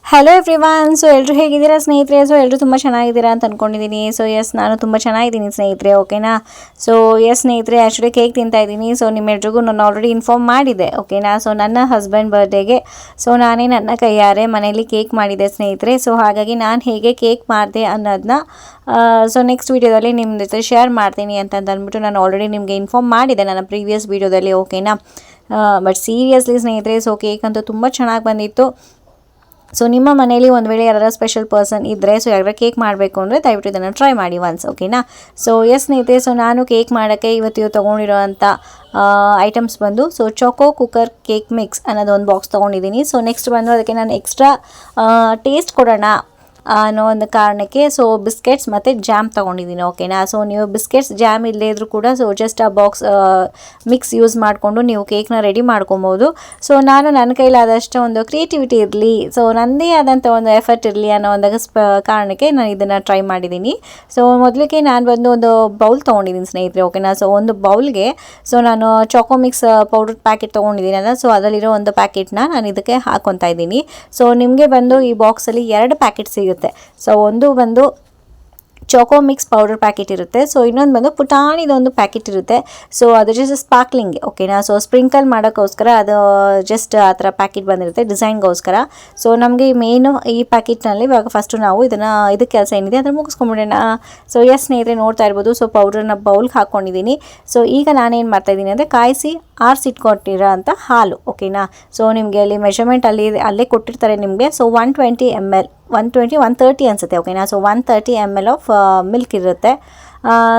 Hello everyone. So ಎಲ್ಲರೂ ಹೇಗಿದ್ದೀರಾ ಸ್ನೇಹಿತರೆ? ಸೊ ಎಲ್ಲರೂ ತುಂಬ ಚೆನ್ನಾಗಿದ್ದೀರಾ ಅಂತ ಅಂದ್ಕೊಂಡಿದ್ದೀನಿ. ಸೊ ಎಸ್, ನಾನು ತುಂಬ ಚೆನ್ನಾಗಿದ್ದೀನಿ ಸ್ನೇಹಿತರೆ, ಓಕೆನಾ. ಸೊ ಎಸ್ ಸ್ನೇಹಿತರೆ, ಆ್ಯಕ್ಚುಲಿ ಕೇಕ್ ತಿಂತಾ ಇದ್ದೀನಿ. ಸೊ ನಿಮ್ಮೆಲ್ರಿಗೂ ನಾನು ಆಲ್ರೆಡಿ ಇನ್ಫಾರ್ಮ್ ಮಾಡಿದ್ದೆ, ಓಕೆನಾ. ಸೊ ನನ್ನ ಹಸ್ಬೆಂಡ್ ಬರ್ಡೇಗೆ ಸೊ ನಾನೇ ನನ್ನ ಕೈಯಾರೆ ಮನೆಯಲ್ಲಿ ಕೇಕ್ ಮಾಡಿದ್ದೆ ಸ್ನೇಹಿತರೆ. ಸೊ ಹಾಗಾಗಿ ನಾನು ಹೇಗೆ ಕೇಕ್ ಮಾಡಿದೆ ಅನ್ನೋದನ್ನ ಸೊ ನೆಕ್ಸ್ಟ್ ವೀಡಿಯೋದಲ್ಲಿ ನಿಮ್ಮ ಜೊತೆ ಶೇರ್ ಮಾಡ್ತೀನಿ ಅಂತ ಅಂದ್ಬಿಟ್ಟು ನಾನು ಆಲ್ರೆಡಿ ನಿಮಗೆ ಇನ್ಫಾರ್ಮ್ ಮಾಡಿದ್ದೆ ನನ್ನ ಪ್ರೀವಿಯಸ್ ವೀಡಿಯೋದಲ್ಲಿ, ಓಕೆನಾ. ಬಟ್ ಸೀರಿಯಸ್ಲಿ ಸ್ನೇಹಿತರೆ, ಸೊ ಕೇಕ್ ಅಂತೂ ತುಂಬ ಚೆನ್ನಾಗಿ ಬಂದಿತ್ತು. ಸೊ ನಿಮ್ಮ ಮನೇಲಿ ಒಂದು ವೇಳೆ ಯಾರು ಸ್ಪೆಷಲ್ ಪರ್ಸನ್ ಇದ್ದರೆ, ಸೊ ಯಾರು ಕೇಕ್ ಮಾಡಬೇಕು ಅಂದರೆ ದಯವಿಟ್ಟು ಇದನ್ನು ಟ್ರೈ ಮಾಡಿ ಒನ್ಸ್, ಓಕೆನಾ. ಸೊ ಎಸ್ ಸ್ನೇಹಿತರೆ, ಸೊ ನಾನು ಕೇಕ್ ಮಾಡೋಕ್ಕೆ ಇವತ್ತು ತೊಗೊಂಡಿರೋವಂಥ ಐಟಮ್ಸ್ ಬಂದು ಸೊ ಚೊಕೋ ಕುಕ್ಕರ್ ಕೇಕ್ ಮಿಕ್ಸ್ ಅನ್ನೋದು ಒಂದು ಬಾಕ್ಸ್ ತೊಗೊಂಡಿದ್ದೀನಿ. ಸೊ ನೆಕ್ಸ್ಟ್ ಬಂದು ಅದಕ್ಕೆ ನಾನು ಎಕ್ಸ್ಟ್ರಾ ಟೇಸ್ಟ್ ಕೊಡೋಣ ಅನ್ನೋ ಒಂದು ಕಾರಣಕ್ಕೆ ಸೊ ಬಿಸ್ಕೆಟ್ಸ್ ಮತ್ತು ಜಾಮ್ ತೊಗೊಂಡಿದ್ದೀನಿ, ಓಕೆನಾ. ಸೊ ನೀವು ಬಿಸ್ಕೆಟ್ಸ್ ಜಾಮ್ ಇಲ್ಲದೇ ಇದ್ರೂ ಕೂಡ ಸೊ ಜಸ್ಟ್ ಆ ಬಾಕ್ಸ್ ಮಿಕ್ಸ್ ಯೂಸ್ ಮಾಡಿಕೊಂಡು ನೀವು ಕೇಕ್ನ ರೆಡಿ ಮಾಡ್ಕೊಬೋದು. ಸೊ ನಾನು ನನ್ನ ಕೈಲಾದಷ್ಟು ಒಂದು ಕ್ರಿಯೇಟಿವಿಟಿ ಇರಲಿ, ಸೊ ನನ್ನದೇ ಆದಂಥ ಒಂದು ಎಫರ್ಟ್ ಇರಲಿ ಅನ್ನೋ ಒಂದು ಕಾರಣಕ್ಕೆ ನಾನು ಇದನ್ನು ಟ್ರೈ ಮಾಡಿದ್ದೀನಿ. ಸೊ ಮೊದಲಿಗೆ ನಾನು ಬಂದು ಒಂದು ಬೌಲ್ ತೊಗೊಂಡಿದ್ದೀನಿ ಸ್ನೇಹಿತರೆ, ಓಕೆನಾ. ಸೊ ಒಂದು ಬೌಲ್ಗೆ ಸೊ ನಾನು ಚಾಕೋ ಮಿಕ್ಸ್ ಪೌಡರ್ ಪ್ಯಾಕೆಟ್ ತೊಗೊಂಡಿದ್ದೀನಲ್ಲ, ಸೊ ಅದರಲ್ಲಿರೋ ಒಂದು ಪ್ಯಾಕೆಟ್ನ ನಾನು ಇದಕ್ಕೆ ಹಾಕ್ಕೊತಾ ಇದ್ದೀನಿ. ಸೊ ನಿಮಗೆ ಬಂದು ಈ ಬಾಕ್ಸಲ್ಲಿ 2 ಪ್ಯಾಕೆಟ್ ಸಿಗುತ್ತೆ. ಸೊ ಒಂದು ಬಂದು ಚೊಕೋ ಮಿಕ್ಸ್ ಪೌಡರ್ ಪ್ಯಾಕೆಟ್ ಇರುತ್ತೆ. ಸೊ ಇನ್ನೊಂದು ಬಂದು ಪುಟಾಣಿದೊಂದು ಪ್ಯಾಕೆಟ್ ಇರುತ್ತೆ. ಸೊ ಅದು ಜಸ್ಟ್ ಸ್ಪಾರ್ಕ್ಲಿಂಗ್, ಓಕೆನಾ. ಸೊ ಸ್ಪ್ರಿಂಕಲ್ ಮಾಡೋಕ್ಕೋಸ್ಕರ ಅದು ಜಸ್ಟ್ ಆ ಥರ ಪ್ಯಾಕೆಟ್ ಬಂದಿರುತ್ತೆ ಡಿಸೈನ್ಗೋಸ್ಕರ. ಸೊ ನಮಗೆ ಮೇನು ಈ ಪ್ಯಾಕೆಟ್ನಲ್ಲಿ ಇವಾಗ ಫಸ್ಟು ನಾವು ಇದಕ್ಕೆ ಕೆಲಸ ಏನಿದೆ ಅದನ್ನು ಮುಗಿಸ್ಕೊಂಡ್ಬಿಡೋಣ. ಸೊ ಎಸ್ ಸ್ನೇಹಿತರೆ, ನೋಡ್ತಾ ಇರ್ಬೋದು. ಸೊ ಪೌಡ್ರನ್ನ ಬೌಲ್ಗೆ ಹಾಕ್ಕೊಂಡಿದ್ದೀನಿ. ಸೊ ಈಗ ನಾನೇನು ಮಾಡ್ತಾಯಿದ್ದೀನಿ ಅಂದರೆ ಕಾಯಿಸಿ ಆರಿಸಿಟ್ಕೊಟ್ಟಿರೋ ಅಂಥ ಹಾಲು, ಓಕೆನಾ. ಸೊ ನಿಮಗೆ ಅಲ್ಲಿ ಮೆಷರ್ಮೆಂಟ್ ಅಲ್ಲೇ ಕೊಟ್ಟಿರ್ತಾರೆ ನಿಮಗೆ. ಸೊ 120 ml 130 ಅನಿಸುತ್ತೆ, ಓಕೆನಾ. ಸೊ 130 ml ಆಫ್ ಮಿಲ್ಕ್ ಇರುತ್ತೆ.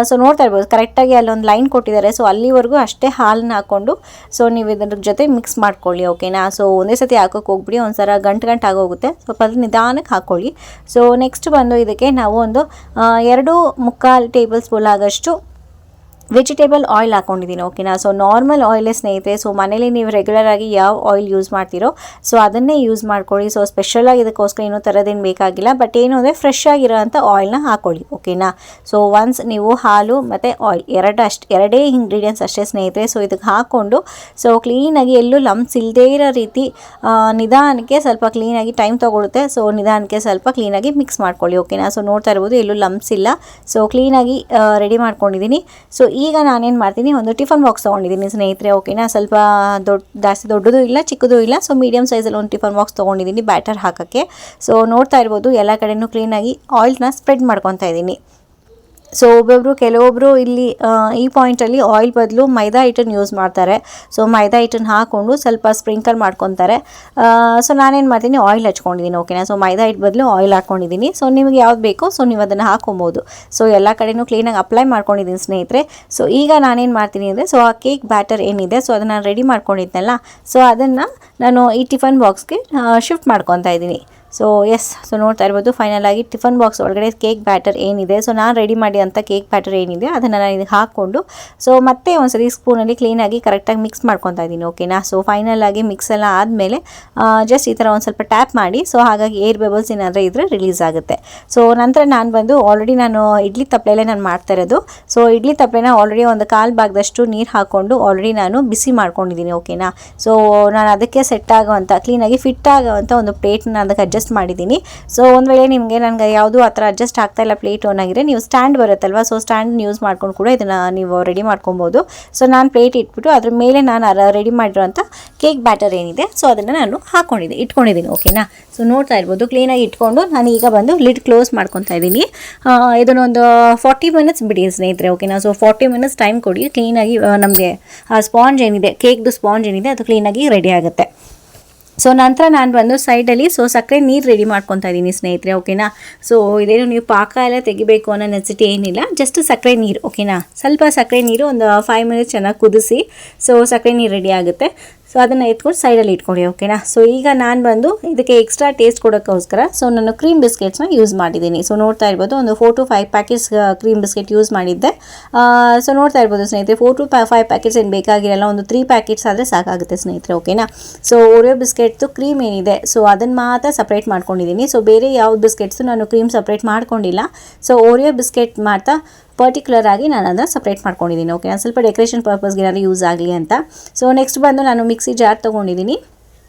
ಸೊ ನೋಡ್ತಾ ಇರ್ಬೋದು ಕರೆಕ್ಟಾಗಿ ಅಲ್ಲೊಂದು ಲೈನ್ ಕೊಟ್ಟಿದ್ದಾರೆ. ಸೊ ಅಲ್ಲಿವರೆಗೂ ಅಷ್ಟೇ ಹಾಲನ್ನ ಹಾಕ್ಕೊಂಡು ಸೊ ನೀವು ಇದ್ರ ಜೊತೆ ಮಿಕ್ಸ್ ಮಾಡ್ಕೊಳ್ಳಿ, ಓಕೆನಾ. ಸೊ ಒಂದೇ ಸತಿ ಹಾಕೋಕೆ ಹೋಗ್ಬಿಡಿ, ಒಂದ್ಸಲ ಗಂಟು ಆಗೋಗುತ್ತೆ. ಸ್ವಲ್ಪ ಅದು ನಿಧಾನಕ್ಕೆ ಹಾಕ್ಕೊಳ್ಳಿ. ಸೊ ನೆಕ್ಸ್ಟ್ ಬಂದು ಇದಕ್ಕೆ ನಾವು ಒಂದು 2.25 ಟೇಬಲ್ ಸ್ಪೂನ್ ಆಗೋಷ್ಟು ವೆಜಿಟೇಬಲ್ ಆಯಿಲ್ ಹಾಕ್ಕೊಂಡಿದ್ದೀನಿ, ಓಕೆನಾ. ಸೊ ನಾರ್ಮಲ್ ಆಯಿಲೇ ಸ್ನೇಹಿತರೆ. ಸೊ ಮನೇಲಿ ನೀವು ರೆಗ್ಯುಲರಾಗಿ ಯಾವ ಆಯಿಲ್ ಯೂಸ್ ಮಾಡ್ತೀರೋ ಸೊ ಅದನ್ನೇ ಯೂಸ್ ಮಾಡ್ಕೊಳ್ಳಿ. ಸೊ ಸ್ಪೆಷಲಾಗಿ ಇದಕ್ಕೋಸ್ಕರ ಏನೋ ಥರದ್ದೇನು ಬೇಕಾಗಿಲ್ಲ. ಬಟ್ ಏನು ಅಂದರೆ ಫ್ರೆಶ್ ಆಗಿರೋಂಥ ಆಯಿಲ್ನ ಹಾಕ್ಕೊಳ್ಳಿ, ಓಕೆನಾ. ಸೊ ಒನ್ಸ್ ನೀವು ಹಾಲು ಮತ್ತು ಆಯಿಲ್ ಎರಡೇ ಇಂಗ್ರೀಡಿಯೆಂಟ್ಸ್ ಅಷ್ಟೇ ಸ್ನೇಹಿತರೆ. ಸೊ ಇದಕ್ಕೆ ಹಾಕ್ಕೊಂಡು ಸೊ ಕ್ಲೀನಾಗಿ ಎಲ್ಲೂ ಲಂಪ್ಸ್ ಇಲ್ಲದೇ ಇರೋ ರೀತಿ ನಿಧಾನಕ್ಕೆ ಸ್ವಲ್ಪ ಕ್ಲೀನಾಗಿ ಟೈಮ್ ತೊಗೊಳುತ್ತೆ. ಸೊ ನಿಧಾನಕ್ಕೆ ಸ್ವಲ್ಪ ಕ್ಲೀನಾಗಿ ಮಿಕ್ಸ್ ಮಾಡ್ಕೊಳ್ಳಿ, ಓಕೆನಾ. ಸೊ ನೋಡ್ತಾ ಇರ್ಬೋದು ಎಲ್ಲೂ ಲಂಪ್ಸ್ ಇಲ್ಲ. ಸೊ ಕ್ಲೀನಾಗಿ ರೆಡಿ ಮಾಡ್ಕೊಂಡಿದ್ದೀನಿ. ಸೊ ಈಗ ನಾನೇನು ಮಾಡ್ತೀನಿ, ಒಂದು ಟಿಫನ್ ಬಾಕ್ಸ್ ತೊಗೊಂಡಿದ್ದೀನಿ ಸ್ನೇಹಿತರೆ, ಓಕೆನಾ. ಸ್ವಲ್ಪ ಜಾಸ್ತಿ ದೊಡ್ಡದು ಇಲ್ಲ ಚಿಕ್ಕದು ಇಲ್ಲ. ಸೊ ಮೀಡಿಯಮ್ ಸೈಜಲ್ಲಿ ಒಂದು ಟಿಫನ್ ಬಾಕ್ಸ್ ತೊಗೊಂಡಿದ್ದೀನಿ ಬ್ಯಾಟರ್ ಹಾಕೋಕ್ಕೆ. ಸೊ ನೋಡ್ತಾ ಇರ್ಬೋದು ಎಲ್ಲ ಕಡೆಯೂ ಕ್ಲೀನಾಗಿ ಆಯಿಲ್ನ ಸ್ಪ್ರೆಡ್ ಮಾಡ್ಕೊತಾ ಇದ್ದೀನಿ. ಸೊ ಕೆಲವೊಬ್ಬರು ಇಲ್ಲಿ ಈ ಪಾಯಿಂಟಲ್ಲಿ ಆಯಿಲ್ ಬದಲು ಮೈದಾ ಹಿಟ್ಟನ್ನು ಯೂಸ್ ಮಾಡ್ತಾರೆ. ಸೊ ಮೈದಾ ಹಿಟ್ಟನ್ನು ಹಾಕ್ಕೊಂಡು ಸ್ವಲ್ಪ ಸ್ಪ್ರಿಂಕಲ್ ಮಾಡ್ಕೊತಾರೆ. ಸೊ ನಾನೇನು ಮಾಡ್ತೀನಿ, ಆಯಿಲ್ ಹಚ್ಕೊಂಡಿದ್ದೀನಿ, ಓಕೆನಾ. ಸೊ ಮೈದಾ ಹಿಟ್ಟು ಬದಲು ಆಯಿಲ್ ಹಾಕ್ಕೊಂಡಿದ್ದೀನಿ. ಸೊ ನಿಮಗೆ ಯಾವ್ದು ಬೇಕೋ ಸೊ ನೀವು ಅದನ್ನು ಹಾಕ್ಕೊಬೋದು. ಸೊ ಎಲ್ಲ ಕಡೆಯೂ ಕ್ಲೀನಾಗಿ ಅಪ್ಲೈ ಮಾಡ್ಕೊಂಡಿದ್ದೀನಿ ಸ್ನೇಹಿತರೆ. ಸೊ ಈಗ ನಾನೇನು ಮಾಡ್ತೀನಿ ಅಂದರೆ ಸೊ ಆ ಕೇಕ್ ಬ್ಯಾಟರ್ ಏನಿದೆ ಸೊ ಅದನ್ನು ರೆಡಿ ಮಾಡ್ಕೊಂಡಿದ್ನಲ್ಲ, ಸೊ ಅದನ್ನು ನಾನು ಈ ಟಿಫನ್ ಬಾಕ್ಸ್ಗೆ ಶಿಫ್ಟ್ ಮಾಡ್ಕೊತಾ ಇದ್ದೀನಿ. ಸೊ ಎಸ್, ಸೊ ನೋಡ್ತಾ ಇರ್ಬೋದು ಫೈನಲ್ ಆಗಿ ಟಿಫನ್ ಬಾಕ್ಸ್ ಒಳಗಡೆ ಕೇಕ್ ಬ್ಯಾಟರ್ ಏನಿದೆ ಸೊ ನಾನು ರೆಡಿ ಮಾಡಿ ಅಂತ ಕೇಕ್ ಬ್ಯಾಟರ್ ಏನಿದೆ ಅದನ್ನು ನಾನು ಇದಕ್ಕೆ ಹಾಕ್ಕೊಂಡು ಸೊ ಮತ್ತೆ ಒಂದ್ಸರಿ ಸ್ಪೂನಲ್ಲಿ ಕ್ಲೀನಾಗಿ ಕರೆಕ್ಟಾಗಿ ಮಿಕ್ಸ್ ಮಾಡ್ಕೊತಾ ಇದ್ದೀನಿ, ಓಕೆನಾ. ಸೊ ಫೈನಲ್ ಆಗಿ ಮಿಕ್ಸ್ ಎಲ್ಲ ಆದಮೇಲೆ ಜಸ್ಟ್ ಈ ಥರ ಒಂದು ಸ್ವಲ್ಪ ಟ್ಯಾಪ್ ಮಾಡಿ ಸೊ ಹಾಗಾಗಿ ಏರ್ ಬೆಬಲ್ಸ್ ಏನಾದರೂ ಇದ್ದರೆ ರಿಲೀಸ್ ಆಗುತ್ತೆ. ಸೊ ನಂತರ ನಾನು ಬಂದು ಆಲ್ರೆಡಿ ನಾನು ಇಡ್ಲಿ ತಪ್ಪಲೆಯಲ್ಲೇ ನಾನು ಮಾಡ್ತಾ ಇರೋದು. ಸೊ ಇಡ್ಲಿ ತಪ್ಪಲೆನ ಆಲ್ರೆಡಿ ಒಂದು 1/4 ಭಾಗದಷ್ಟು ನೀರು ಹಾಕ್ಕೊಂಡು ಆಲ್ರೆಡಿ ನಾನು ಬಿಸಿ ಮಾಡ್ಕೊಂಡಿದ್ದೀನಿ, ಓಕೆನಾ. ಸೊ ನಾನು ಅದಕ್ಕೆ ಸೆಟ್ ಆಗೋವಂಥ ಕ್ಲೀನಾಗಿ ಫಿಟ್ ಆಗೋವಂಥ ಒಂದು ಪ್ಲೇಟ್ನ ಅದಕ್ಕೆ ಅಡ್ಜಸ್ಟ್ ಮಾಡಿದ್ದೀನಿ. ಸೊ ಒಂದು ವೇಳೆ ನಿಮಗೆ ನನಗೆ ಯಾವುದು ಆ ಥರ ಅಡ್ಜಸ್ಟ್ ಆಗ್ತಾ ಇಲ್ಲ ಪ್ಲೇಟ್ ಓನಾಗಿದ್ರೆ ನೀವು ಸ್ಟ್ಯಾಂಡ್ ಬರುತ್ತಲ್ವ, ಸೊ ಸ್ಟ್ಯಾಂಡ್ ಯೂಸ್ ಮಾಡ್ಕೊಂಡು ಕೂಡ ಇದನ್ನು ನೀವು ರೆಡಿ ಮಾಡ್ಕೊಬೋದು. ಸೊ ನಾನು ಪ್ಲೇಟ್ ಇಟ್ಬಿಟ್ಟು ಅದ್ರ ಮೇಲೆ ನಾನು ರೆಡಿ ಮಾಡಿರೋಂಥ ಕೇಕ್ ಬ್ಯಾಟರ್ ಏನಿದೆ ಸೊ ಅದನ್ನು ನಾನು ಇಟ್ಕೊಂಡಿದ್ದೀನಿ, ಓಕೆನಾ. ಸೊ ನೋಡ್ತಾ ಇರ್ಬೋದು ಕ್ಲೀನಾಗಿ ಇಟ್ಕೊಂಡು ನಾನು ಈಗ ಬಂದು ಲಿಡ್ ಕ್ಲೋಸ್ ಮಾಡ್ಕೊತಾ ಇದ್ದೀನಿ. ಇದನ್ನೊಂದು 40 ಮಿನಿಟ್ಸ್ ಬಿಡಿ ಸ್ನೇಹಿತರೆ, ಓಕೆನಾ. ಸೊ 40 ಮಿನಿಟ್ಸ್ ಟೈಮ್ ಕೊಡಿ. ಕ್ಲೀನಾಗಿ ನಮಗೆ ಆ ಸ್ಪಾಂಜ್ ಏನಿದೆ ಕೇಕ್ದು ಸ್ಪಾಂಜ್ ಏನಿದೆ ಅದು ಕ್ಲೀನಾಗಿ ರೆಡಿ ಆಗುತ್ತೆ. ಸೊ ನಂತರ ನಾನು ಬಂದು ಸೈಡಲ್ಲಿ ಸೊ ಸಕ್ಕರೆ ನೀರು ರೆಡಿ ಮಾಡ್ಕೊತಾ ಇದ್ದೀನಿ ಸ್ನೇಹಿತರೆ, ಓಕೆನಾ. ಸೊ ಇದೇನು ನೀವು ಪಾಕ ಎಲ್ಲ ತೆಗಿಬೇಕು ಅನ್ನೋ ನೆಸಿಟಿ ಏನಿಲ್ಲ, ಜಸ್ಟ್ ಸಕ್ಕರೆ ನೀರು, ಓಕೆನಾ. ಸ್ವಲ್ಪ ಸಕ್ಕರೆ ನೀರು ಒಂದು 5 ಮಿನಿಟ್ಸ್ ಚೆನ್ನಾಗಿ ಕುದಿಸಿ ಸೊ ಸಕ್ಕರೆ ನೀರು ರೆಡಿ ಆಗುತ್ತೆ. ಸೊ ಅದನ್ನು ಎತ್ಕೊಂಡು ಸೈಡಲ್ಲಿ ಇಟ್ಕೊಳ್ಳಿ, ಓಕೆನಾ. ಸೊ ಈಗ ನಾನು ಬಂದು ಇದಕ್ಕೆ ಎಕ್ಸ್ಟ್ರಾ ಟೇಸ್ಟ್ ಕೊಡೋಕ್ಕೋಸ್ಕರ ಸೊ ನಾನು ಕ್ರೀಮ್ ಬಿಸ್ಕೆಟ್ಸ್ನ ಯೂಸ್ ಮಾಡಿದ್ದೀನಿ. ಸೊ ನೋಡ್ತಾ ಇರ್ಬೋದು ಒಂದು 4 to 5 packets cream biscuit use ಮಾಡಿದ್ದೆ. ಸೊ ನೋಡ್ತಾ ಇರ್ಬೋದು ಸ್ನೇಹಿತರೆ 4 to 5 ಪ್ಯಾಕೆಟ್ಸ್ ಏನು ಬೇಕಾಗಿರಲ್ಲ, ಒಂದು 3 ಪ್ಯಾಕೆಟ್ಸ್ ಆದರೆ ಸಾಕಾಗುತ್ತೆ ಸ್ನೇಹಿತರೆ, ಓಕೆನಾ. ಸೊ ಓರಿಯೋ ಬಿಸ್ಕೆಟ್ದು ಕ್ರೀಮ್ ಏನಿದೆ ಸೊ ಅದನ್ನು ಮಾತ್ರ ಸಪ್ರೇಟ್ ಮಾಡ್ಕೊಂಡಿದ್ದೀನಿ. ಸೊ ಬೇರೆ ಯಾವ ಬಿಸ್ಕೆಟ್ಸು ನಾನು ಕ್ರೀಮ್ ಸಪ್ರೇಟ್ ಮಾಡ್ಕೊಂಡಿಲ್ಲ. ಸೊ ಓರಿಯೋ ಬಿಸ್ಕೆಟ್ ಮಾತ್ರ ಪರ್ಟಿಕ್ಯುಲರ್ ಆಗಿ ನಾನು ಅದನ್ನು ಸಪ್ರೇಟ್ ಮಾಡ್ಕೊಂಡಿದ್ದೀನಿ, ಓಕೆ. ಸ್ವಲ್ಪ ಡೆಕೋರೇಷನ್ ಪರ್ಪಸ್ಗೆ ಏನಾದರೂ ಯೂಸ್ ಆಗಲಿ ಅಂತ. ಸೊ ನೆಕ್ಸ್ಟ್ ಬಂದು ನಾನು ಮಿಕ್ಸಿ ಜಾರ್ ತೊಗೊಂಡಿದ್ದೀನಿ.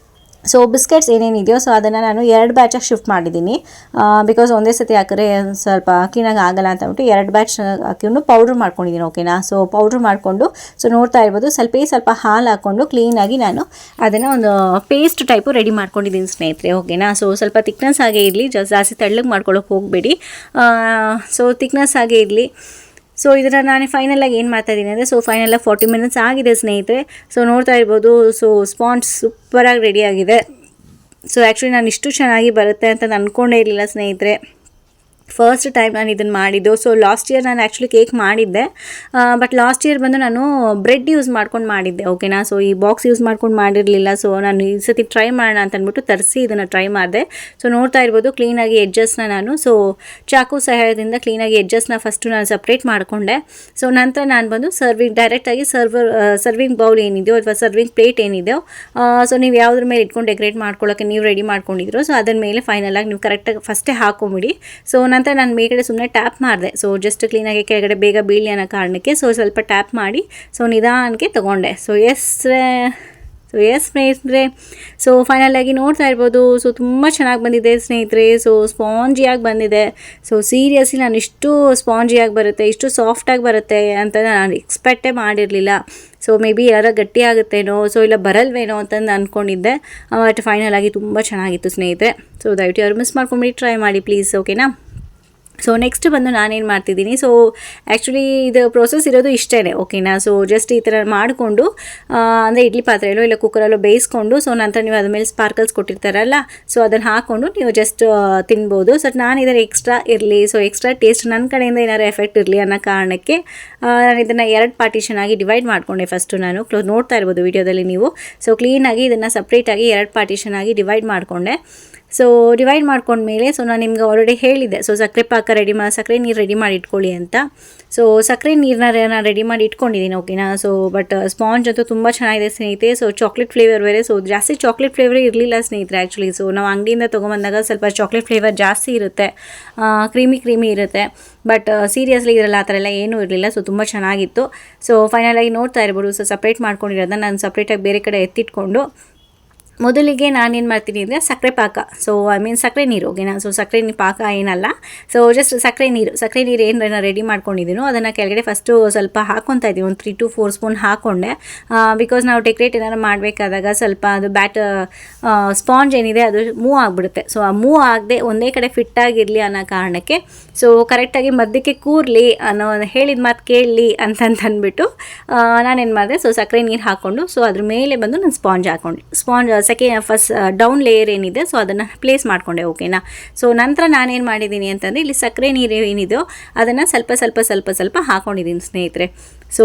ಸೊ ಬಿಸ್ಕೆಟ್ಸ್ ಏನೇನಿದೆಯೋ ಸೊ ಅದನ್ನು ನಾನು 2 ಬ್ಯಾಚಾಗಿ ಶಿಫ್ಟ್ ಮಾಡಿದ್ದೀನಿ. ಬಿಕಾಸ್ ಒಂದೇ ಸತಿ ಹಾಕಿದ್ರೆ ಸ್ವಲ್ಪ ಕ್ಲೀನಾಗಿ ಆಗಲ್ಲ ಅಂತ ಅಂದ್ಬಿಟ್ಟು 2 ಬ್ಯಾಚ್ ಹಾಕಿಕೊಂಡು ಪೌಡ್ರ್ ಮಾಡ್ಕೊಂಡಿದ್ದೀನಿ. ಓಕೆನಾ. ಸೊ ಪೌಡ್ರ್ ಮಾಡಿಕೊಂಡು ಸೊ ನೋಡ್ತಾ ಇರ್ಬೋದು ಸ್ವಲ್ಪ ಹಾಲು ಹಾಕ್ಕೊಂಡು ಕ್ಲೀನಾಗಿ ನಾನು ಅದನ್ನು ಒಂದು ಪೇಸ್ಟ್ ಟೈಪು ರೆಡಿ ಮಾಡ್ಕೊಂಡಿದ್ದೀನಿ ಸ್ನೇಹಿತರೆ. ಓಕೆನಾ. ಸೊ ಸ್ವಲ್ಪ ತಿಕ್ನೆಸ್ ಆಗೇ ಇರಲಿ, ಜಾಸ್ತಿ ತೆಳ್ಳಗೆ ಮಾಡ್ಕೊಳ್ಳೋಕೆ ಹೋಗಬೇಡಿ. ಸೊ ತಿಕ್ನೆಸ್ ಆಗೇ ಇರಲಿ. ಸೊ ಇದನ್ನು ನಾನು ಫೈನಲಾಗಿ ಏನು ಮಾಡ್ತಾಯಿದ್ದೀನಿ ಅಂದರೆ, ಸೊ ಫೈನಲಾಗಿ 40 ಮಿನಿಟ್ಸ್ ಆಗಿದೆ ಸ್ನೇಹಿತರೆ. ಸೊ ನೋಡ್ತಾ ಇರ್ಬೋದು, ಸೊ ಸ್ಪಾಂಜ್ ಸೂಪರಾಗಿ ರೆಡಿಯಾಗಿದೆ. ಸೊ ಆ್ಯಕ್ಚುಲಿ ನಾನು ಇಷ್ಟು ಚೆನ್ನಾಗಿ ಬರುತ್ತೆ ಅಂತ ಅಂದ್ಕೊಂಡೇ ಇರಲಿಲ್ಲ ಸ್ನೇಹಿತರೆ. ಫಸ್ಟ್ ಟೈಮ್ ನಾನು ಇದನ್ನು ಮಾಡಿದ್ದು. ಸೊ ಲಾಸ್ಟ್ ಇಯರ್ ನಾನು ಆ್ಯಕ್ಚುಲಿ ಕೇಕ್ ಮಾಡಿದ್ದೆ, ಬಟ್ ಲಾಸ್ಟ್ ಇಯರ್ ಬಂದು ನಾನು ಬ್ರೆಡ್ ಯೂಸ್ ಮಾಡ್ಕೊಂಡು ಮಾಡಿದ್ದೆ. ಓಕೆನಾ. ಸೊ ಈ ಬಾಕ್ಸ್ ಯೂಸ್ ಮಾಡ್ಕೊಂಡು ಮಾಡಿರಲಿಲ್ಲ. ಸೊ ನಾನು ಈ ಸತಿ ಟ್ರೈ ಮಾಡೋಣ ಅಂತ ಅಂದ್ಬಿಟ್ಟು ತರಿಸಿ ಇದನ್ನು ಟ್ರೈ ಮಾಡಿದೆ. ಸೊ ನೋಡ್ತಾ ಇರ್ಬೋದು ಕ್ಲೀನಾಗಿ ಎಡ್ಜಸ್ನ ನಾನು ಸೊ ಚಾಕು ಸಹಾಯದಿಂದ ಕ್ಲೀನಾಗಿ ಎಡ್ಜಸ್ನ ಫಸ್ಟು ನಾನು ಸಪ್ರೇಟ್ ಮಾಡಿಕೊಂಡೆ. ಸೊ ನಂತರ ನಾನು ಬಂದು ಡೈರೆಕ್ಟಾಗಿ ಸರ್ವಿಂಗ್ ಬೌಲ್ ಏನಿದೆಯೋ ಅಥವಾ ಸರ್ವಿಂಗ್ ಪ್ಲೇಟ್ ಏನಿದೆಯೋ ಸೊ ನೀವು ಯಾವುದ್ರ ಮೇಲೆ ಇಟ್ಕೊಂಡು ಡೆಕೋರೇಟ್ ಮಾಡ್ಕೊಳ್ಳೋಕ್ಕೆ ನೀವು ರೆಡಿ ಮಾಡ್ಕೊಂಡಿದ್ರು, ಸೊ ಅದರ ಮೇಲೆ ಫೈನಲಾಗಿ ನೀವು ಕರೆಕ್ಟಾಗಿ ಫಸ್ಟೇ ಹಾಕೊಂಬಿಡಿ. ಸೊ ನಂತರ ನಾನು ಮೇಲ್ಗಡೆ ಸುಮ್ಮನೆ ಟ್ಯಾಪ್ ಮಾಡಿದೆ. ಸೊ ಜಸ್ಟ್ ಕ್ಲೀನಾಗಿ ಕೆಳಗಡೆ ಬೇಗ ಬೀಳಲಿ ಅನ್ನೋ ಕಾರಣಕ್ಕೆ ಸೊ ಸ್ವಲ್ಪ ಟ್ಯಾಪ್ ಮಾಡಿ ಸೊ ನಿಧಾನಕ್ಕೆ ತೊಗೊಂಡೆ. ಸೊ ಎಸ್ ಸ್ನೇಹಿತರೆ, ಸೊ ಫೈನಲಾಗಿ ನೋಡ್ತಾ ಇರ್ಬೋದು. ಸೊ ತುಂಬ ಚೆನ್ನಾಗಿ ಬಂದಿದೆ ಸ್ನೇಹಿತರೆ. ಸೊ ಸ್ಪಾಂಜಿಯಾಗಿ ಬಂದಿದೆ. ಸೊ ಸೀರಿಯಸ್ಲಿ ನಾನು ಇಷ್ಟು ಸ್ಪಾಂಜಿಯಾಗಿ ಬರುತ್ತೆ, ಇಷ್ಟು ಸಾಫ್ಟಾಗಿ ಬರುತ್ತೆ ಅಂತ ನಾನು ಎಕ್ಸ್ಪೆಕ್ಟೇ ಮಾಡಿರಲಿಲ್ಲ. ಸೊ ಮೇ ಬಿ ಯಾರೋ ಗಟ್ಟಿ ಆಗುತ್ತೇನೋ, ಸೊ ಇಲ್ಲ ಬರಲ್ವೇನೋ ಅಂತಂದು ಅಂದ್ಕೊಂಡಿದ್ದೆ. ಬಟ್ ಫೈನಲಾಗಿ ತುಂಬ ಚೆನ್ನಾಗಿತ್ತು ಸ್ನೇಹಿತರೆ. ಸೊ ದಯವಿಟ್ಟು ಯಾರು ಮಿಸ್ ಮಾಡ್ಕೊಂಬಿಟ್ಟು ಟ್ರೈ ಮಾಡಿ ಪ್ಲೀಸ್. ಓಕೆನಾ. ಸೊ ನೆಕ್ಸ್ಟ್ ಬಂದು ನಾನೇನು ಮಾಡ್ತಿದ್ದೀನಿ, ಸೊ ಆ್ಯಕ್ಚುಲಿ ಇದು ಪ್ರೋಸೆಸ್ ಇರೋದು ಇಷ್ಟೇ. ಓಕೆನಾ. ಸೊ ಜಸ್ಟ್ ಈ ಥರ ಮಾಡಿಕೊಂಡು ಅಂದರೆ ಇಡ್ಲಿ ಪಾತ್ರೆಯಲ್ಲೋ ಇಲ್ಲ ಕುಕ್ಕರಲ್ಲೋ ಬೇಯಿಸ್ಕೊಂಡು ಸೊ ನಂತರ ನೀವು ಅದ್ರ ಮೇಲೆ ಸ್ಪಾರ್ಕಲ್ಸ್ ಕೊಟ್ಟಿರ್ತಾರಲ್ಲ, ಸೊ ಅದನ್ನು ಹಾಕ್ಕೊಂಡು ನೀವು ಜಸ್ಟ್ ತಿನ್ಬೋದು. ಸೊ ನಾನು ಇದರ ಎಕ್ಸ್ಟ್ರಾ ಇರಲಿ, ಸೊ ಎಕ್ಸ್ಟ್ರಾ ಟೇಸ್ಟ್ ನನ್ನ ಕಡೆಯಿಂದ ಏನಾದ್ರು ಎಫೆಕ್ಟ್ ಇರಲಿ ಅನ್ನೋ ಕಾರಣಕ್ಕೆ ನಾನು ಇದನ್ನು 2 ಪಾರ್ಟಿಷನ್ ಆಗಿ ಡಿವೈಡ್ ಮಾಡಿಕೊಂಡೆ. ಫಸ್ಟು ನಾನು ನೋಡ್ತಾ ಇರ್ಬೋದು ವಿಡಿಯೋದಲ್ಲಿ ನೀವು. ಸೊ ಕ್ಲೀನಾಗಿ ಇದನ್ನು ಸಪ್ರೇಟಾಗಿ 2 ಪಾರ್ಟಿಷನ್ ಆಗಿ ಡಿವೈಡ್ ಮಾಡಿಕೊಂಡೆ. ಸೊ ಡಿವೈಡ್ ಮಾಡ್ಕೊಂಡ್ಮೇಲೆ ಸೊ ನಾನು ನಿಮ್ಗೆ ಆಲ್ರೆಡಿ ಹೇಳಿದ್ದೆ, ಸೊ ಸಕ್ಕರೆ ನೀರು ರೆಡಿ ಮಾಡಿ ಇಟ್ಕೊಳ್ಳಿ ಅಂತ. ಸೊ ಸಕ್ಕರೆ ನೀರನ್ನ ನಾನು ರೆಡಿ ಮಾಡಿ ಇಟ್ಕೊಂಡಿದ್ದೀನಿ. ಓಕೆನಾ. ಸೊ ಬಟ್ ಸ್ಪಾಂಜ್ ಅಂತೂ ತುಂಬ ಚೆನ್ನಾಗಿದೆ ಸ್ನೇಹಿತರೆ. ಸೊ ಚಾಕ್ಲೇಟ್ ಫ್ಲೇವರ್ ಬೇರೆ. ಸೊ ಜಾಸ್ತಿ ಚಾಕ್ಲೇಟ್ ಫ್ಲೇವರೇ ಇರಲಿಲ್ಲ ಸ್ನೇಹಿತರೆ ಆ್ಯಕ್ಚುಲಿ. ಸೊ ನಾವು ಅಂಗಡಿಯಿಂದ ತೊಗೊಂಬಂದಾಗ ಸ್ವಲ್ಪ ಚಾಕ್ಲೇಟ್ ಫ್ಲೇವರ್ ಜಾಸ್ತಿ ಇರುತ್ತೆ, ಕ್ರೀಮಿ ಇರುತ್ತೆ. ಬಟ್ ಸೀರಿಯಸ್ಲಿ ಇದರಲ್ಲಿ ಆ ಥರ ಎಲ್ಲ ಏನೂ ಇರಲಿಲ್ಲ. ಸೊ ತುಂಬ ಚೆನ್ನಾಗಿತ್ತು. ಸೊ ಫೈನಲಾಗಿ ನೋಡ್ತಾ ಇರ್ಬೋದು. ಸೊ ಸಪ್ರೇಟ್ ಮಾಡ್ಕೊಂಡಿರೋದನ್ನ ನಾನು ಸಪ್ರೇಟಾಗಿ ಬೇರೆ ಕಡೆ ಎತ್ತಿಟ್ಕೊಂಡು ಮೊದಲಿಗೆ ನಾನೇನು ಮಾಡ್ತೀನಿ ಅಂದರೆ ಸಕ್ಕರೆ ಪಾಕ, ಸೊ ಸಕ್ಕರೆ ನೀರು. ಓಕೆನಾ. ಸೊ ಸಕ್ಕರೆ ಪಾಕ ಏನಲ್ಲ, ಸೊ ಜಸ್ಟ್ ಸಕ್ಕರೆ ನೀರು ಏನು ರೆಡಿ ಮಾಡ್ಕೊಂಡಿದ್ದೀನೋ ಅದನ್ನು ಕೆಳಗಡೆ ಫಸ್ಟು ಸ್ವಲ್ಪ ಹಾಕ್ಕೊತಾ ಇದ್ದೀವಿ. ಒಂದು 3 to 4 ಸ್ಪೂನ್ ಹಾಕ್ಕೊಂಡೆ. ಬಿಕಾಸ್ ನಾವು ಡೆಕೋರೇಟ್ ಏನಾರು ಮಾಡಬೇಕಾದಾಗ ಸ್ವಲ್ಪ ಅದು ಸ್ಪಾಂಜ್ ಏನಿದೆ ಅದು ಮೂವ್ ಆಗಿಬಿಡುತ್ತೆ. ಸೊ ಆ ಮೂವ್ ಆಗದೆ ಒಂದೇ ಕಡೆ ಫಿಟ್ಟಾಗಿರಲಿ ಅನ್ನೋ ಕಾರಣಕ್ಕೆ ಸೊ ಕರೆಕ್ಟಾಗಿ ಮಧ್ಯಕ್ಕೆ ಕೂರಲಿ ಅನ್ನೋ ಹೇಳಿದ ಮಾತು ಕೇಳಲಿ ಅಂತಂದ್ಬಿಟ್ಟು ನಾನೇನು ಮಾಡಿದೆ, ಸೊ ಸಕ್ಕರೆ ನೀರು ಹಾಕ್ಕೊಂಡು ಸೊ ಅದ್ರ ಮೇಲೆ ಬಂದು ನಾನು ಸ್ಪಾಂಜ್ ಹಾಕ್ಕೊಂಡು ಫಸ್ಟ್ ಡೌನ್ ಲೇಯರ್ ಏನಿದೆ ಸೊ ಅದನ್ನು ಪ್ಲೇಸ್ ಮಾಡಿಕೊಂಡೆ. ಓಕೆನಾ. ಸೊ ನಂತರ ನಾನೇನು ಮಾಡಿದ್ದೀನಿ ಅಂತಂದರೆ ಇಲ್ಲಿ ಸಕ್ಕರೆ ನೀರು ಏನಿದೆಯೋ ಅದನ್ನು ಸ್ವಲ್ಪ ಹಾಕ್ಕೊಂಡಿದ್ದೀನಿ ಸ್ನೇಹಿತರೆ. ಸೊ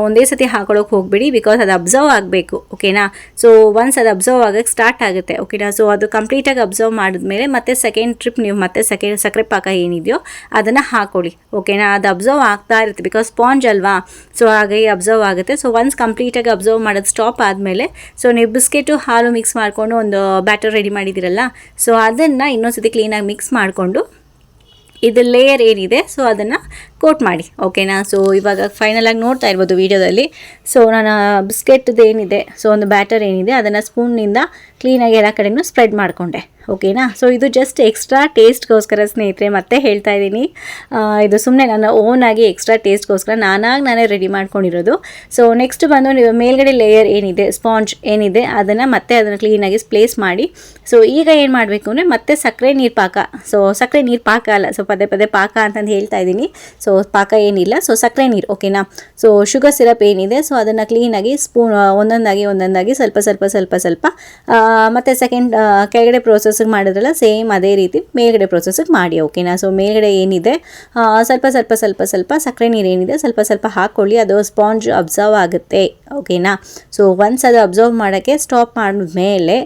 ಒಂದೇ ಸತಿ ಹಾಕೊಳ್ಳೋಕೆ ಹೋಗಬೇಡಿ, ಬಿಕಾಸ್ ಅದು ಅಬ್ಸರ್ವ್ ಆಗಬೇಕು. ಓಕೆನಾ. ಸೊ ಒನ್ಸ್ ಅದು ಅಬ್ಸರ್ವ್ ಆಗೋಕ್ಕೆ ಸ್ಟಾರ್ಟ್ ಆಗುತ್ತೆ. ಓಕೆನಾ. ಸೊ ಅದು ಕಂಪ್ಲೀಟಾಗಿ ಅಬ್ಸರ್ವ್ ಮಾಡಿದ್ಮೇಲೆ ಮತ್ತೆ ಸೆಕೆಂಡ್ ಟ್ರಿಪ್ ನೀವು ಮತ್ತೆ ಸಕ್ಕರೆ ಪಾಕ ಏನಿದೆಯೋ ಅದನ್ನು ಹಾಕೊಳ್ಳಿ. ಓಕೆನಾ. ಅದು ಅಬ್ಸರ್ವ್ ಆಗ್ತಾ ಇರುತ್ತೆ, ಬಿಕಾಸ್ ಸ್ಪಾಂಜ್ ಅಲ್ವಾ. ಸೊ ಹಾಗಾಗಿ ಅಬ್ಸರ್ವ್ ಆಗುತ್ತೆ. ಸೊ ಒನ್ಸ್ ಕಂಪ್ಲೀಟಾಗಿ ಅಬ್ಸರ್ವ್ ಮಾಡೋದು ಸ್ಟಾಪ್ ಆದಮೇಲೆ ಸೊ ನೀವು ಬಿಸ್ಕೆಟು ಹಾಲು ಮಿಕ್ಸ್ ಮಾಡಿಕೊಂಡು ಒಂದು ಬ್ಯಾಟರ್ ರೆಡಿ ಮಾಡಿದ್ದೀರಲ್ಲ, ಸೊ ಅದನ್ನು ಇನ್ನೊಂದ್ಸತಿ ಕ್ಲೀನಾಗಿ ಮಿಕ್ಸ್ ಮಾಡಿಕೊಂಡು ಇದು ಲೇಯರ್ ಏನಿದೆ ಸೊ ಅದನ್ನು ಕೋಟ್ ಮಾಡಿ. ಓಕೆನಾ. ಸೊ ಇವಾಗ ಫೈನಲಾಗಿ ನೋಡ್ತಾ ಇರ್ಬೋದು ವಿಡಿಯೋದಲ್ಲಿ. ಸೊ ನಾನು ಬಿಸ್ಕೆಟ್ದು ಏನಿದೆ ಸೊ ಒಂದು ಬ್ಯಾಟರ್ ಏನಿದೆ ಅದನ್ನು ಸ್ಪೂನ್ನಿಂದ ಕ್ಲೀನಾಗಿ ಎಲ್ಲ ಕಡೆಯೂ ಸ್ಪ್ರೆಡ್ ಮಾಡಿಕೊಂಡೆ. ಓಕೆನಾ. ಸೊ ಇದು ಜಸ್ಟ್ ಎಕ್ಸ್ಟ್ರಾ ಟೇಸ್ಟ್ಗೋಸ್ಕರ ಸ್ನೇಹಿತರೆ, ಮತ್ತೆ ಹೇಳ್ತಾ ಇದ್ದೀನಿ. ಇದು ಸುಮ್ಮನೆ ನನ್ನ ಓನಾಗಿ ಎಕ್ಸ್ಟ್ರಾ ಟೇಸ್ಟ್ಗೋಸ್ಕರ ನಾನೇ ರೆಡಿ ಮಾಡ್ಕೊಂಡಿರೋದು. ಸೊ ನೆಕ್ಸ್ಟ್ ಬಂದು ನೀವು ಮೇಲ್ಗಡೆ ಲೇಯರ್ ಏನಿದೆ ಸ್ಪಾಂಜ್ ಏನಿದೆ ಅದನ್ನು ಕ್ಲೀನಾಗಿ ಪ್ಲೇಸ್ ಮಾಡಿ. ಸೊ ಈಗ ಏನು ಮಾಡಬೇಕು ಅಂದರೆ ಮತ್ತೆ ಸಕ್ಕರೆ ನೀರು ಪಾಕ ಅಲ್ಲ, ಸೊ ಪದೇ ಪಾಕ ಅಂತಂದು ಹೇಳ್ತಾ ಇದ್ದೀನಿ. ಸೊ ಪಾಕ ಏನಿಲ್ಲ, ಸೊ ಸಕ್ಕರೆ ನೀರು. ಓಕೆನಾ. ಸೊ ಶುಗರ್ ಸಿರಪ್ ಏನಿದೆ ಸೊ ಅದನ್ನು ಕ್ಲೀನಾಗಿ ಸ್ಪೂನ್ ಒಂದೊಂದಾಗಿ ಸ್ವಲ್ಪ ಮತ್ತು ಸೆಕೆಂಡ್ ಕೆಳಗಡೆ ಪ್ರೋಸೆಸ್ಗೆ ಮಾಡಿದ್ರಲ್ಲ ಸೇಮ್ ಅದೇ ರೀತಿ ಮೇಲ್ಗಡೆ ಪ್ರೋಸೆಸ್ಗೆ ಮಾಡಿ. ಓಕೆನಾ. ಸೊ ಮೇಲ್ಗಡೆ ಏನಿದೆ ಸ್ವಲ್ಪ ಸಕ್ಕರೆ ನೀರು ಏನಿದೆ ಸ್ವಲ್ಪ ಹಾಕ್ಕೊಳ್ಳಿ, ಅದು ಸ್ಪಾಂಜ್ ಅಬ್ಸರ್ವ್ ಆಗುತ್ತೆ. ಓಕೆನಾ. ಸೊ ಒನ್ಸ್ ಅದು ಅಬ್ಸರ್ವ್ ಮಾಡೋಕ್ಕೆ ಸ್ಟಾಪ್ ಮಾಡಿದ್ಮೇಲೆ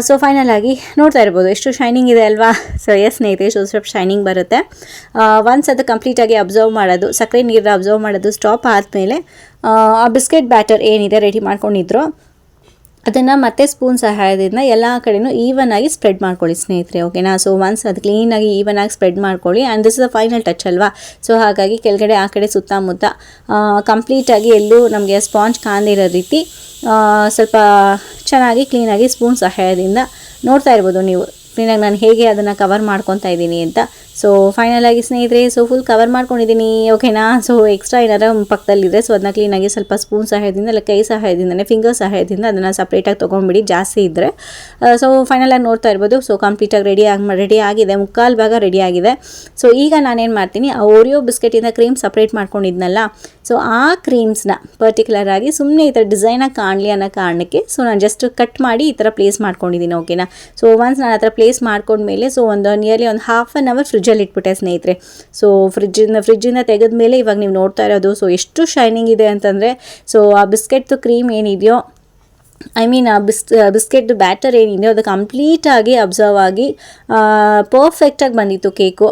ಸೊ ಫೈನಲಾಗಿ ನೋಡ್ತಾ ಇರ್ಬೋದು ಎಷ್ಟು ಶೈನಿಂಗ್ ಇದೆ ಅಲ್ವಾ. ಸೊ ಸ್ನೇಹಿತರೆ, ಸ್ವಲ್ಪ ಶೈನಿಂಗ್ ಬರುತ್ತೆ. ಒನ್ಸ್ ಅದು ಕಂಪ್ಲೀಟಾಗಿ ಅಬ್ಸರ್ವ್ ಮಾಡೋದು, ಸಕ್ಕರೆ ನೀರನ್ನ ಅಬ್ಸರ್ವ್ ಮಾಡೋದು ಸ್ಟಾಪ್ ಆದಮೇಲೆ ಆ ಬಿಸ್ಕೆಟ್ ಬ್ಯಾಟರ್ ಏನಿದೆ ರೆಡಿ ಮಾಡ್ಕೊಂಡಿದ್ರು ಅದನ್ನು ಮತ್ತೆ ಸ್ಪೂನ್ ಸಹಾಯದಿಂದ ಎಲ್ಲ ಕಡೆನೂ ಈವನ್ ಆಗಿ ಸ್ಪ್ರೆಡ್ ಮಾಡ್ಕೊಳ್ಳಿ ಸ್ನೇಹಿತರೆ, ಓಕೆನಾ. ಸೊ ಒನ್ಸ್ ಅದು ಕ್ಲೀನಾಗಿ ಈವನ್ ಆಗಿ ಸ್ಪ್ರೆಡ್ ಮಾಡ್ಕೊಳ್ಳಿ. And this is the final touch ಅಲ್ವಾ. ಸೊ ಹಾಗಾಗಿ ಕೆಳಗಡೆ ಆ ಕಡೆ ಸುತ್ತಮುತ್ತ ಕಂಪ್ಲೀಟಾಗಿ ಎಲ್ಲೂ ನಮಗೆ ಸ್ಪಾಂಜ್ ಕಾಣದಿರೋ ರೀತಿ ಸ್ವಲ್ಪ ಚೆನ್ನಾಗಿ ಕ್ಲೀನಾಗಿ ಸ್ಪೂನ್ ಸಹಾಯದಿಂದ ನೋಡ್ತಾ ಇರ್ಬೋದು ನೀವು ಕ್ಲೀನಾಗಿ ನಾನು ಹೇಗೆ ಅದನ್ನು ಕವರ್ ಮಾಡ್ಕೊತಾ ಇದ್ದೀನಿ ಅಂತ. ಸೊ ಫೈನಲ್ ಆಗಿ ಸ್ನೇಹಿತರೆ, ಸೊ ಫುಲ್ ಕವರ್ ಮಾಡ್ಕೊಂಡಿದ್ದೀನಿ, ಓಕೆನಾ. ಸೊ ಎಕ್ಸ್ಟ್ರಾ ಏನಾರ ಪಕ್ಕದಲ್ಲಿದೆ, ಸೊ ಅದನ್ನ ಕ್ಲೀನಾಗಿ ಸ್ವಲ್ಪ ಸ್ಪೂನ್ ಸಹಾಯದಿಂದ ಇಲ್ಲ ಕೈ ಸಹಾಯದಿಂದನೇ ಫಿಂಗರ್ ಸಹಾಯದಿಂದ ಅದನ್ನು ಸಪ್ರೇಟಾಗಿ ತೊಗೊಂಡ್ಬಿಡಿ ಜಾಸ್ತಿ ಇದ್ದರೆ. ಸೊ ಫೈನಲಾಗಿ ನೋಡ್ತಾ ಇರ್ಬೋದು. ಸೊ ಕಂಪ್ಲೀಟಾಗಿ ರೆಡಿ ಆಗಿದೆ, ಮುಕ್ಕಾಲು ಭಾಗ ರೆಡಿ ಆಗಿದೆ. ಸೊ ಈಗ ನಾನೇನು ಮಾಡ್ತೀನಿ, ಆ ಓರಿಯೋ ಬಿಸ್ಕೆಟಿಂದ ಕ್ರೀಮ್ ಸಪ್ರೇಟ್ ಮಾಡ್ಕೊಂಡಿದ್ನಲ್ಲ, ಸೊ ಆ ಕ್ರೀಮ್ಸ್ನ ಪರ್ಟಿಕ್ಯುಲರ್ ಆಗಿ ಸುಮ್ಮನೆ ಈ ಥರ ಡಿಸೈನಾಗಿ ಕಾಣಲಿ ಅನ್ನೋ ಕಾರಣಕ್ಕೆ ಸೊ ನಾನು ಜಸ್ಟ್ ಕಟ್ ಮಾಡಿ ಈ ಥರ ಪ್ಲೇಸ್ ಮಾಡ್ಕೊಂಡಿದ್ದೀನಿ, ಓಕೆನಾ. ಸೊ ಒನ್ಸ್ ನಾನು ಆ ಥರ ಪ್ಲೇಸ್ ಮಾಡ್ಕೊಂಡ್ಮೇಲೆ ಸೊ ನಿಯರ್ಲಿ ಒಂದು ಹಾಫ್ ಆನ್ ಅವರ್ ಫ್ರಿಜ್ಜಲ್ಲಿ ಇಟ್ಬಿಟ್ಟೆ ಸ್ನೇಹಿತರೆ. ಸೊ ಫ್ರಿಜ್ಜಿಂದ ತೆಗೆದ ಮೇಲೆ ಇವಾಗ ನೀವು ನೋಡ್ತಾ ಇರೋದು ಸೊ ಎಷ್ಟು ಶೈನಿಂಗ್ ಇದೆ ಅಂತಂದರೆ, ಸೊ ಆ ಬಿಸ್ಕೆಟ್ದು ಕ್ರೀಮ್ ಏನಿದೆಯೋ ಆ ಬಿಸ್ಕೆಟ್ದು ಬ್ಯಾಟರ್ ಏನಿದೆಯೋ ಅದು ಕಂಪ್ಲೀಟಾಗಿ ಅಬ್ಸರ್ವ್ ಆಗಿ ಪರ್ಫೆಕ್ಟಾಗಿ ಬಂದಿತ್ತು ಕೇಕು.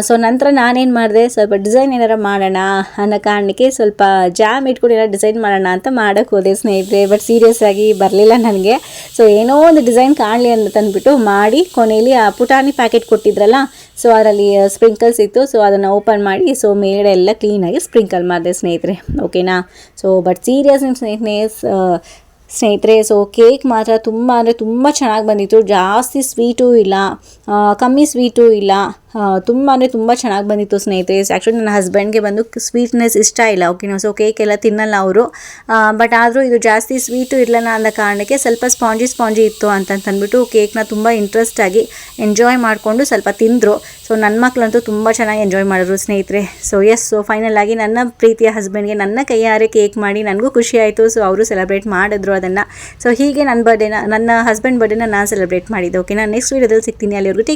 ಸೊ ನಂತರ ನಾನೇನು ಮಾಡಿದೆ, ಸ್ವಲ್ಪ ಡಿಸೈನ್ ಏನಾರ ಮಾಡೋಣ ಅನ್ನೋ ಕಾರಣಕ್ಕೆ ಸ್ವಲ್ಪ ಜಾಮ್ ಇಟ್ಕೊಂಡು ಏನಾರು ಡಿಸೈನ್ ಮಾಡೋಣ ಅಂತ ಮಾಡೋಕ್ಕೆ ಹೋದೆ ಸ್ನೇಹಿತರೆ. ಬಟ್ ಸೀರಿಯಸ್ ಆಗಿ ಬರಲಿಲ್ಲ ನನಗೆ. ಸೊ ಏನೋ ಒಂದು ಡಿಸೈನ್ ಕಾಣಲಿ ಅಂತ ತಂದುಬಿಟ್ಟು ಮಾಡಿ ಕೊನೆಯಲ್ಲಿ ಆ ಪುಟಾಣಿ ಪ್ಯಾಕೆಟ್ ಕೊಟ್ಟಿದ್ರಲ್ಲ, ಸೊ ಅದರಲ್ಲಿ ಸ್ಪ್ರಿಂಕಲ್ಸ್ ಇತ್ತು. ಸೊ ಅದನ್ನು ಓಪನ್ ಮಾಡಿ ಸೊ ಮೇಲ್ಗಡೆ ಎಲ್ಲ ಕ್ಲೀನಾಗಿ ಸ್ಪ್ರಿಂಕಲ್ ಮಾಡಿದೆ ಸ್ನೇಹಿತರೆ, ಓಕೆನಾ. ಸೊ ಬಟ್ ಸೀರಿಯಸ್ ಸ್ನೇಹಿತರೆ, ಸೊ ಕೇಕ್ ಮಾತ್ರ ತುಂಬ ಅಂದರೆ ತುಂಬ ಚೆನ್ನಾಗಿ ಬಂದಿತ್ತು. ಜಾಸ್ತಿ ಸ್ವೀಟೂ ಇಲ್ಲ, ಕಮ್ಮಿ ಸ್ವೀಟೂ ಇಲ್ಲ, ತುಂಬ ಅಂದರೆ ತುಂಬ ಚೆನ್ನಾಗಿ ಬಂದಿತ್ತು ಸ್ನೇಹಿತರೆ. ಆ್ಯಕ್ಚುಲಿ ನನ್ನ ಹಸ್ಬೆಂಡ್ಗೆ ಬಂದು ಸ್ವೀಟ್ನೆಸ್ ಇಷ್ಟ ಇಲ್ಲ, ಓಕೆನಾ. ಸೊ ಕೇಕ್ ಎಲ್ಲ ತಿನ್ನಲ್ಲ ಅವರು. ಬಟ್ ಆದರೂ ಇದು ಜಾಸ್ತಿ ಸ್ವೀಟು ಇರಲಿಲ್ಲ ಅನ್ನೋ ಕಾರಣಕ್ಕೆ ಸ್ವಲ್ಪ ಸ್ಪಾಂಜಿ ಇತ್ತು ಅಂತಂದ್ಬಿಟ್ಟು ಕೇಕ್ನ ತುಂಬ ಇಂಟ್ರೆಸ್ಟಾಗಿ ಎಂಜಾಯ್ ಮಾಡಿಕೊಂಡು ಸ್ವಲ್ಪ ತಿಂದರು. ಸೊ ನನ್ನ ಮಕ್ಕಳಂತೂ ತುಂಬ ಚೆನ್ನಾಗಿ ಎಂಜಾಯ್ ಮಾಡಿದ್ರು ಸ್ನೇಹಿತರೆ. ಸೊ ಸೊ ಫೈನಲ್ ಆಗಿ ನನ್ನ ಪ್ರೀತಿಯ ಹಸ್ಬೆಂಡ್ಗೆ ನನ್ನ ಕೈಯಾರೆ ಕೇಕ್ ಮಾಡಿ ನನಗೂ ಖುಷಿ ಆಯಿತು. ಸೊ ಅವರು ಸೆಲೆಬ್ರೇಟ್ ಮಾಡಿದ್ರು ಅದನ್ನು. ಸೊ ಹೀಗೆ ನನ್ನ ಹಸ್ಬೆಂಡ್ ಬರ್ಡೇನ ನಾನು ಸೆಲೆಬ್ರೇಟ್ ಮಾಡಿದ್ದೆ, ಓಕೆನಾ. ನೆಕ್ಸ್ಟ್ ವೀಡಿಯೋದಲ್ಲಿ ಸಿಗ್ತೀನಿ. ಅಲ್ಲಿವರೆಗೂ